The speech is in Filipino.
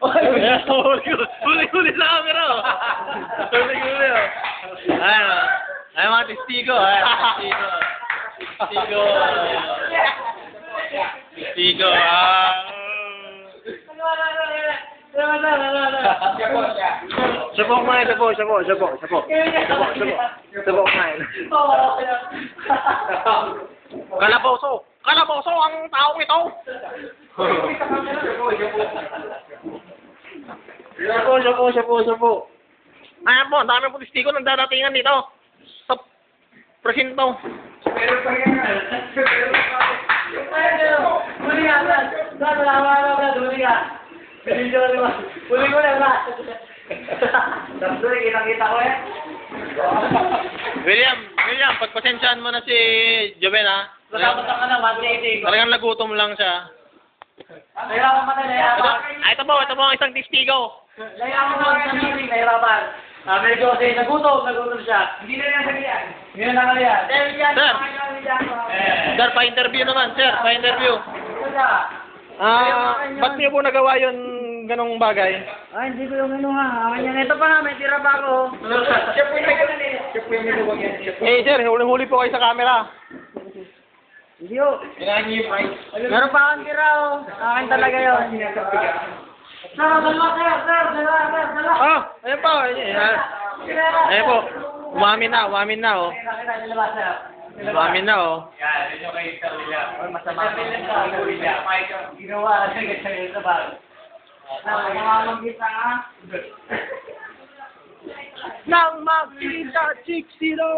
Huli sa camera, oh. Huli, oh. Ayan, oh. Ayan mga testigo, testigo. Testigo, Sabok kumain, sabok kumain. Kalaboso ang taong ito. Sabok. Ayan po, ang dami po testigo nang dadatingan dito. Sa presinto. Pero pa yan nga. Huli ka. Huli ko lang lahat. Tapos kitang-kita ko eh. William, pagpasensyaan mo na si Joven, ha? Matapos ka na, 180. Talagang nagutom lang siya. Nahirapan pa na, Ito po ang isang testigo. Nahirapan pa sa meeting, nahirapan. Medyo kasi nagutom siya. Hindi na lang sabihan. Hindi na lang kaliyan. Sir, pa-interview naman, sir, pa-interview. Ba't niyo po nagawa yun ganong bagay? Ay, hindi ko yung ha. Akin yan. Ito pa nga, may tira pa ako. Chef po yung nagawag yan. Eh, sir, huli po kayo sa camera. Hindi o. Kailangan niyo yung price. Meron pa akong tira o. Akin talaga yun. Dalawa. Ayan po. Ayan po. Umamin na, oh. Umamin na, oh. Yan, yun yung kay Sir William. Masama ko Sir William. Ginawa kasi kay Sir William. Nakakamamanggit na Nang makita, Chick Zero!